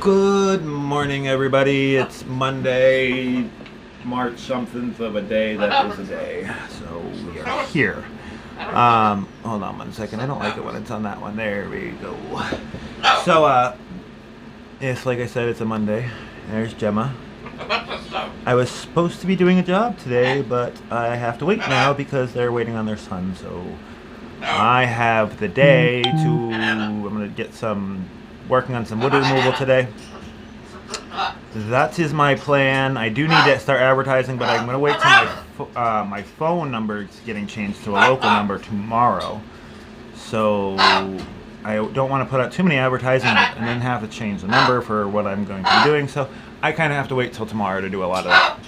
Good morning, everybody. It's Monday, March something of a day that is a day. So we are here. Hold on 1 second. I don't like it when it's on that one. There we go. So, yes, like I said, it's a Monday. There's Gemma. I was supposed to be doing a job today, but I have to wait now because they're waiting on their son. So I have the day to. I'm gonna get working on some wood removal today. That is my plan. I do need to start advertising, but I'm going to wait till my phone number is getting changed to a local number tomorrow. So I don't want to put out too many advertising and then have to change the number for what I'm going to be doing. So I kind of have to wait till tomorrow to do a lot of that.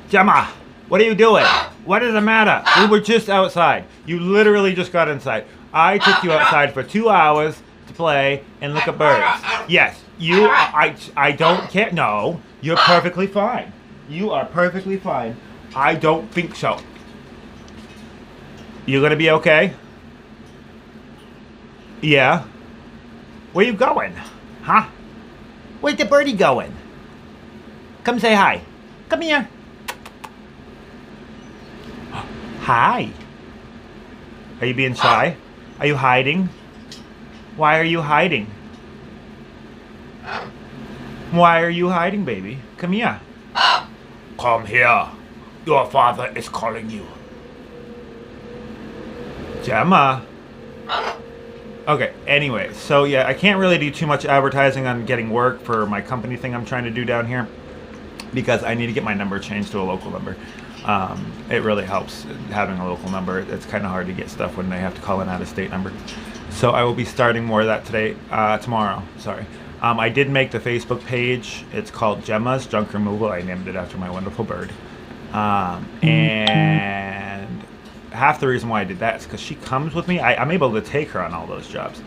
Gemma, what are you doing? What is the matter? We were just outside. You literally just got inside. I took you outside for 2 hours to play and look at birds. Yes, I don't care. No, you're perfectly fine. You are perfectly fine. I don't think so. You gonna be okay? Yeah. Where you going? Huh? Where's the birdie going? Come say hi. Come here. Hi. Are you being shy? Are you hiding? Why are you hiding? Why are you hiding, baby? Come here. Come here. Your father is calling you. Gemma. Okay, anyway, so yeah, I can't really do too much advertising on getting work for my company thing I'm trying to do down here because I need to get my number changed to a local number. It really helps having a local number. It's kind of hard to get stuff when they have to call an out-of-state number. So I will be starting more of that tomorrow. Sorry. I did make the Facebook page. It's called Gemma's Junk Removal. I named it after my wonderful bird. And half the reason why I did that is because she comes with me. I'm able to take her on all those jobs.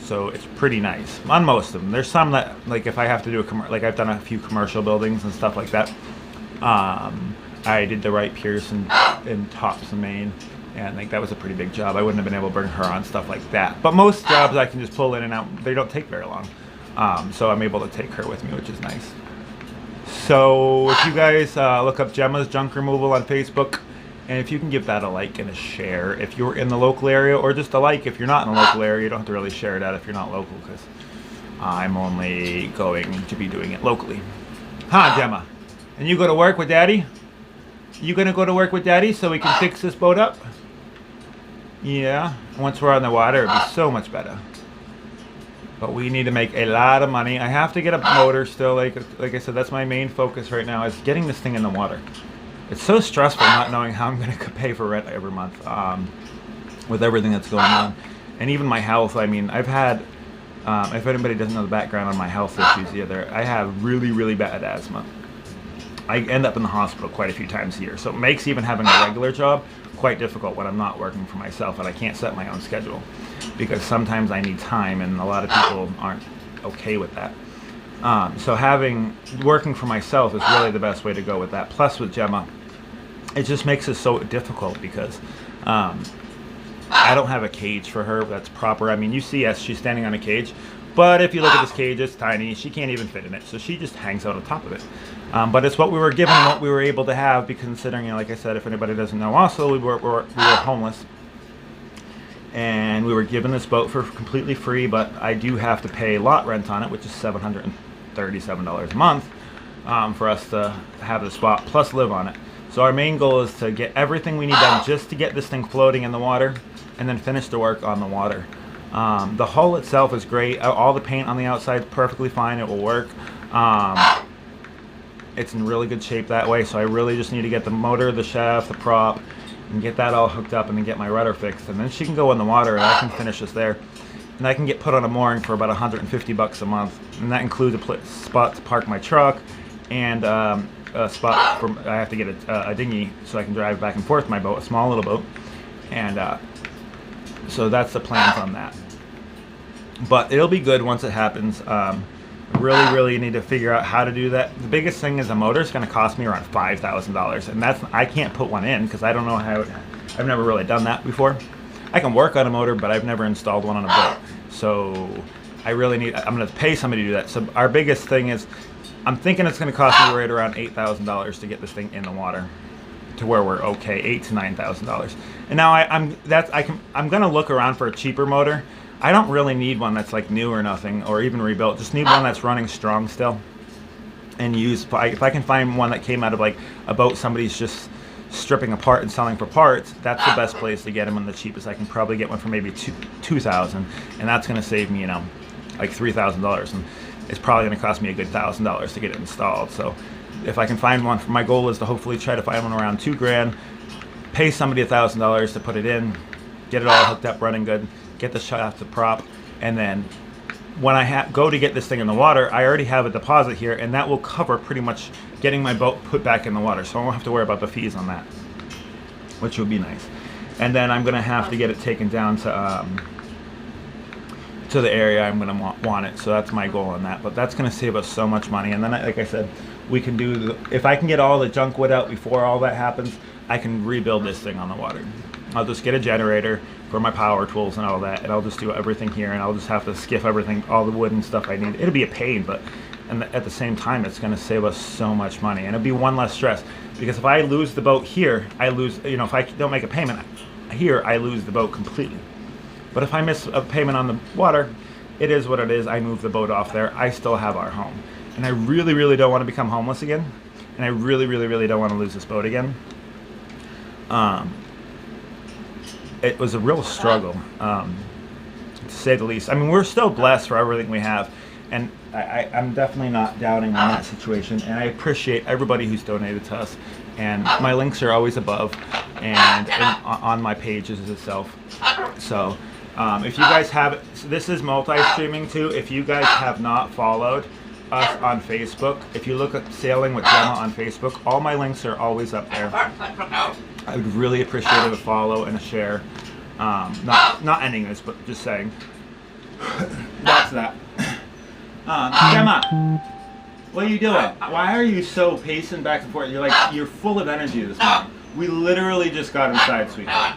So it's pretty nice. On most of them. There's some that, like if I have to do like I've done a few commercial buildings and stuff like that. I did the Wright Pierce in Thompson, Maine. And like that was a pretty big job. I wouldn't have been able to bring her on stuff like that. But most jobs I can just pull in and out. They don't take very long. So I'm able to take her with me, which is nice. So if you guys look up Gemma's Junk Removal on Facebook, and if you can give that a like and a share if you're in the local area, or just a like if you're not in the local area. You don't have to really share that if you're not local, because I'm only going to be doing it locally. Huh, Gemma? And you go to work with Daddy? You gonna go to work with Daddy so we can fix this boat up? Yeah, once we're on the water, it'd be so much better. But we need to make a lot of money. I have to get a motor still. Like I said, that's my main focus right now, is getting this thing in the water. It's so stressful not knowing how I'm going to pay for rent every month with everything that's going on. And even my health. I mean, I've had, if anybody doesn't know the background on my health issues either, I have really, really bad asthma. I end up in the hospital quite a few times a year. So it makes even having a regular job quite difficult when I'm not working for myself and I can't set my own schedule, because sometimes I need time and a lot of people aren't okay with that. So working for myself is really the best way to go with that. Plus with Gemma, it just makes it so difficult because I don't have a cage for her that's proper. I mean, you see, yes, she's standing on a cage, but if you look at this cage, it's tiny. She can't even fit in it, so she just hangs out on top of it. But it's what we were given, what we were able to have, because considering, like I said, if anybody doesn't know, also we were homeless, and we were given this boat for completely free. But I do have to pay lot rent on it, which is $737 a month for us to have the spot plus live on it. So our main goal is to get everything we need done just to get this thing floating in the water, and then finish the work on the water. The hull itself is great. All the paint on the outside is perfectly fine. It will work. It's in really good shape that way, so I really just need to get the motor, the shaft, the prop, and get that all hooked up, and then get my rudder fixed, and then she can go in the water and I can finish this there. And I can get put on a mooring for about $150 a month, and that includes a spot to park my truck, and a spot for, I have to get a dinghy so I can drive back and forth my boat, a small little boat, and so that's the plans on that. But it'll be good once it happens. Really need to figure out how to do that. The biggest thing is the motor is going to cost me around $5,000, and I can't put one in because I don't know how. I've never really done that before. I can work on a motor, but I've never installed one on a boat. So I really need. I'm going to pay somebody to do that. So our biggest thing is, I'm thinking it's going to cost me right around $8,000 to get this thing in the water, to where we're okay, $8,000 to $9,000. And now I'm going to look around for a cheaper motor. I don't really need one that's like new or nothing, or even rebuilt. Just need one that's running strong still, and if I can find one that came out of like a boat somebody's just stripping apart and selling for parts, that's the best place to get them, and the cheapest. I can probably get one for maybe $2,000, and that's going to save me, like $3,000, and it's probably going to cost me a good $1,000 to get it installed. So if I can find one, my goal is to hopefully try to find one around $2,000, pay somebody $1,000 to put it in, get it all hooked up, running good, get the shaft to prop, and then when I go to get this thing in the water, I already have a deposit here, and that will cover pretty much getting my boat put back in the water, so I won't have to worry about the fees on that, which would be nice. And then I'm going to have to get it taken down to the area I'm going to want it, so that's my goal on that. But that's going to save us so much money. And then, like I said, we can do if I can get all the junk wood out before all that happens, I can rebuild this thing on the water. I'll just get a generator for my power tools and all that, and I'll just do everything here, and I'll just have to skiff everything, all the wood and stuff I need. It'll be a pain, but at the same time, it's going to save us so much money, and it'll be one less stress. Because if I lose the boat here, I lose, if I don't make a payment here, I lose the boat completely. But if I miss a payment on the water, it is what it is. I move the boat off there. I still have our home. And I really, really don't want to become homeless again. And I really, really, really don't want to lose this boat again. It was a real struggle, to say the least. I mean, we're still blessed for everything we have. And I'm definitely not doubting on that situation. And I appreciate everybody who's donated to us. And my links are always above and on my pages itself. So if you guys have, so this is multi-streaming too. If you guys have not followed us on Facebook, if you look at Sailing with Gemma on Facebook, all my links are always up there. I would really appreciate a follow and a share. Not ending this, but just saying. That's that. Gemma, what are you doing? Why are you so pacing back and forth? You're full of energy this morning. We literally just got inside, sweetheart.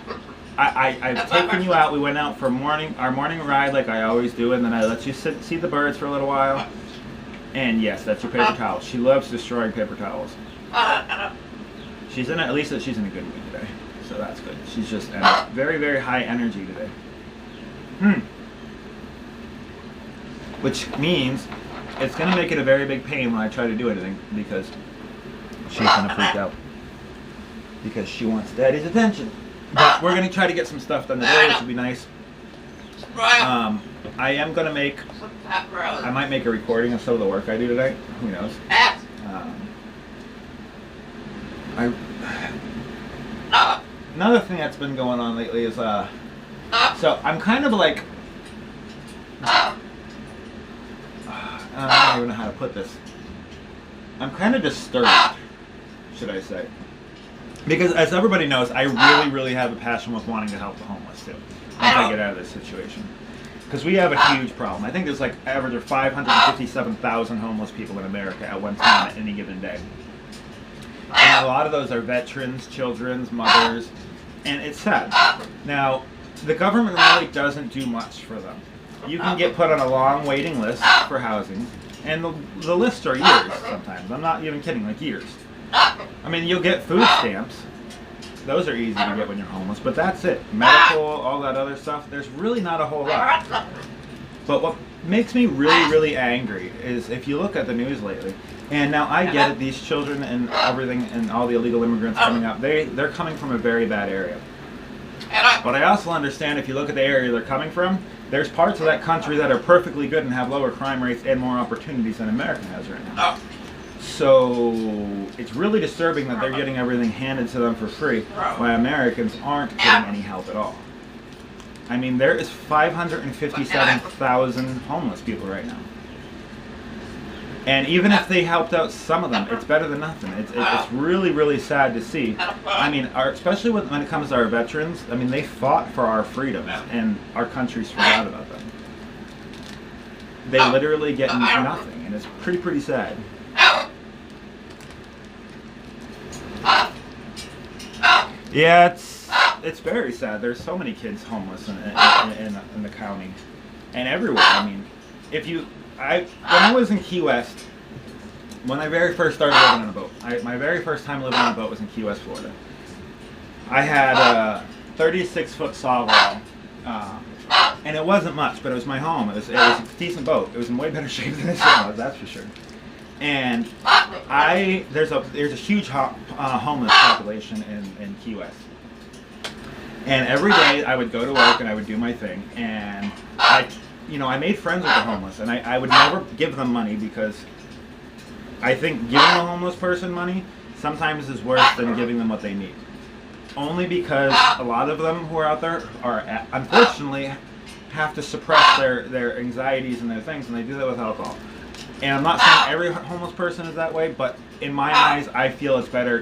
I've taken you out. We went out for our morning ride like I always do, and then I let you see the birds for a little while. And yes, that's your paper towel. She loves destroying paper towels. She's at least she's in a good mood today, so that's good. She's just very, very high energy today. Which means it's going to make it a very big pain when I try to do anything, because she's going to freak out. Because she wants Daddy's attention. But we're going to try to get some stuff done today, which would be nice. I am going to I might make a recording of some of the work I do today. Who knows? Another thing that's been going on lately is, so I'm kind of like, I don't even know how to put this. I'm kind of disturbed, should I say. Because as everybody knows, I really, really have a passion with wanting to help the homeless too, once I get out of this situation. Because we have a huge problem. I think there's like average of 557,000 homeless people in America at one time at any given day. And a lot of those are veterans, children, mothers, and it's sad. Now, the government really doesn't do much for them. You can get put on a long waiting list for housing, and the lists are years sometimes. I'm not even kidding, like years. I mean, you'll get food stamps. Those are easy to get when you're homeless, but that's it. Medical, all that other stuff, there's really not a whole lot. But what makes me really, really angry is if you look at the news lately, and now I get it, these children and everything and all the illegal immigrants coming up, they're coming from a very bad area. But I also understand if you look at the area they're coming from, there's parts of that country that are perfectly good and have lower crime rates and more opportunities than America has right now. So it's really disturbing that they're getting everything handed to them for free, while Americans aren't getting any help at all. I mean, there is 557,000 homeless people right now. And even if they helped out some of them, it's better than nothing. It's really, really sad to see. I mean, especially when it comes to our veterans, I mean, they fought for our freedoms, and our country's forgot about them. They literally get nothing, and it's pretty sad. Yeah, it's very sad. There's so many kids homeless in the county, and everywhere. I mean, if you, when I was in Key West, when I very first started living on a boat, my very first time living on a boat was in Key West, Florida. I had a 36-foot sawwall, and it wasn't much, but it was my home. It was a decent boat. It was in way better shape than this one was, that's for sure. And there's a huge homeless population in Key West. And every day I would go to work and I would do my thing, and I made friends with the homeless, and I would never give them money because I think giving a homeless person money sometimes is worse than giving them what they need. Only because a lot of them who are out there unfortunately have to suppress their anxieties and their things, and they do that with alcohol. And I'm not saying every homeless person is that way, but in my eyes, I feel it's better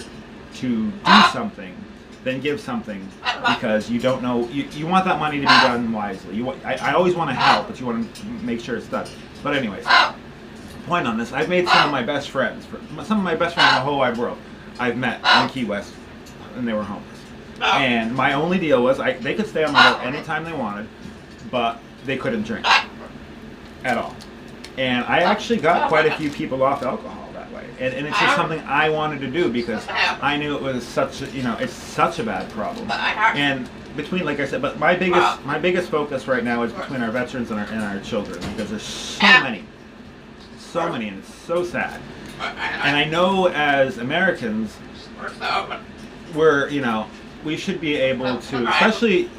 to do something than give something, because you don't know, you want that money to be done wisely. I always want to help, but you want to make sure it's done. But anyways, point on this, I've made some of my best friends in the whole wide world I've met in Key West, and they were homeless. And my only deal was they could stay on my boat anytime they wanted, but they couldn't drink at all. And I actually got quite a few people off alcohol that way. And it's just something I wanted to do because I knew it was it's such a bad problem. And between, like I said, but my biggest focus right now is between our veterans and our children, because there's so many, and it's so sad. And I know as Americans, we should be able to, especially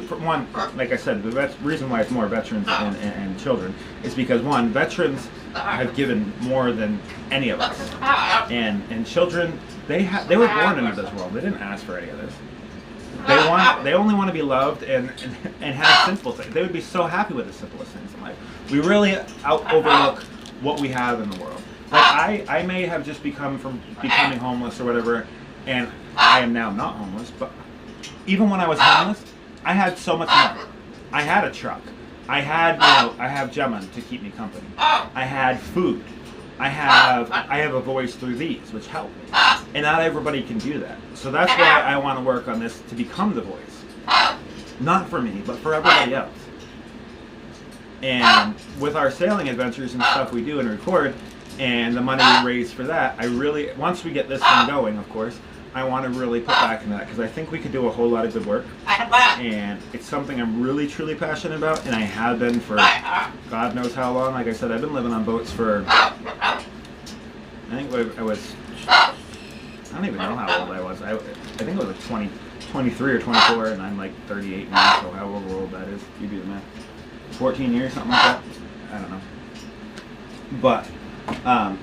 for one, like I said, the reason why it's more veterans and children is because, one, veterans have given more than any of us, and children, they were born into this world. They didn't ask for any of this. They only want to be loved and have simple things. They would be so happy with the simplest things in life. We really overlook what we have in the world. Like I may have just becoming homeless or whatever, and I am now not homeless, but even when I was homeless, I had so much more. I had a truck. I have Gemma to keep me company. I had food. I have a voice through these, which help me. And not everybody can do that. So that's why I want to work on this, to become the voice. Not for me, but for everybody else. And with our sailing adventures and stuff we do and record, and the money we raise for that, once we get this thing going, of course, I want to really put back into that, because I think we could do a whole lot of good work, and it's something I'm really truly passionate about, and I have been for God knows how long. Like I said, I've been living on boats for, I think I don't even know how old I was. I think I was like 23 or 24, and I'm like 38 now, so however old that is, you do the math. 14 years, something like that. I don't know. But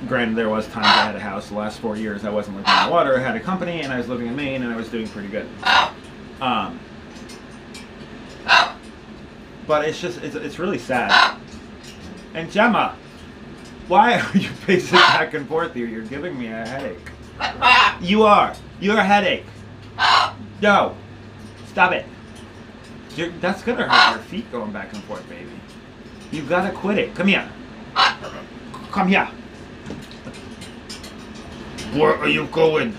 granted, there was times I had a house. The last 4 years I wasn't living in the water. I had a company, and I was living in Maine, and I was doing pretty good. But it's really sad. And Gemma, why are you pacing back and forth here? You're giving me a headache. You're a headache. No, stop it. That's gonna hurt your feet going back and forth, baby. You gotta quit it. Come here. Come here. Where are you going?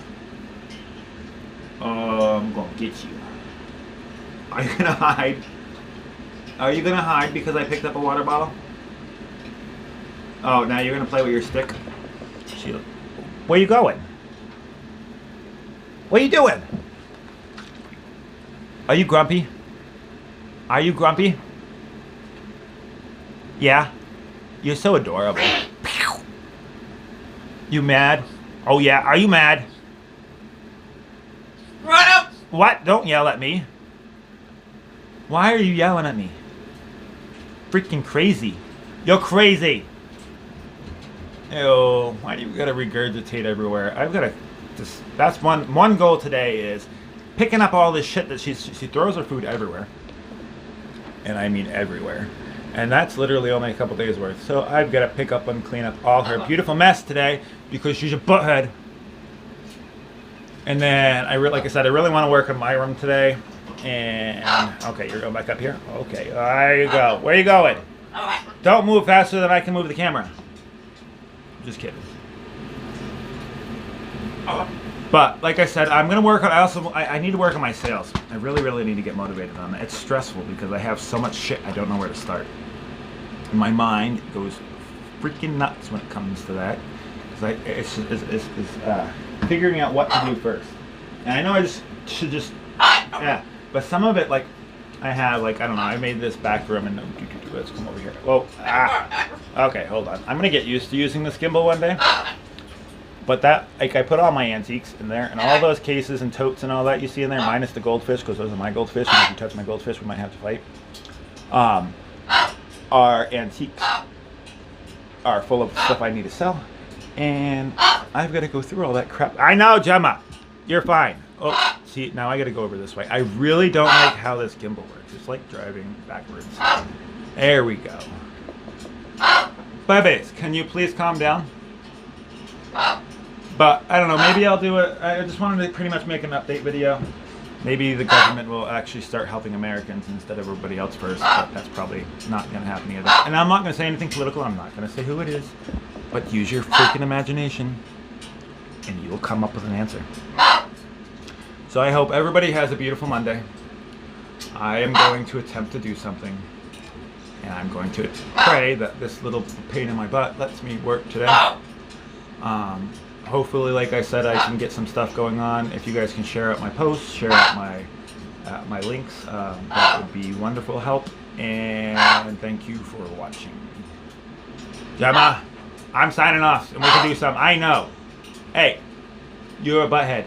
I'm gonna get you. Are you gonna hide? Are you gonna hide because I picked up a water bottle? Oh, now you're gonna play with your stick? Sheila. Where you going? What are you doing? Are you grumpy? Are you grumpy? Yeah? You're so adorable. You mad? Oh yeah, are you mad? Run up! What? Don't yell at me. Why are you yelling at me? Freaking crazy. You're crazy. Ew, why do you gotta regurgitate everywhere? I've gotta just, that's one goal today is picking up all this shit that she throws her food everywhere. And I mean everywhere. And that's literally only a couple days worth. So I've got to pick up and clean up all her beautiful mess today because she's a butthead. And then like I said, I really want to work on my room today. And okay, you're going back up here. Okay, there you go. Where are you going? Don't move faster than I can move the camera. Just kidding. But like I said, I'm gonna work on. I need to work on my sales. I really need to get motivated on that. It's stressful because I have so much shit. I don't know where to start. My mind goes freaking nuts when it comes to that. It's figuring out what to do first. And I know I should just, yeah. But some of it, like, I have, like, I don't know, I made this back room and let's come over here. Whoa, okay, hold on. I'm gonna get used to using this gimbal one day. But that, like, I put all my antiques in there, and all those cases and totes and all that you see in there, minus the goldfish, because those are my goldfish, and if you touch my goldfish, we might have to fight, are antiques, are full of stuff I need to sell, and I've got to go through all that crap. I know, Gemma, you're fine. Oh, see, now I got to go over this way. I really don't like how this gimbal works. It's like driving backwards. There we go. Babies, can you please calm down? But, I don't know, maybe I'll do it. I just wanted to pretty much make an update video. Maybe the government will actually start helping Americans instead of everybody else first, but that's probably not going to happen either. And I'm not going to say anything political. I'm not going to say who it is. But use your freaking imagination, and you'll come up with an answer. So I hope everybody has a beautiful Monday. I am going to attempt to do something. And I'm going to pray that this little pain in my butt lets me work today. Hopefully, like I said, I can get some stuff going on. If you guys can share out my posts, share out my links, that would be wonderful help. And thank you for watching. Gemma, I'm signing off, and we can do something. I know. Hey, you're a butthead.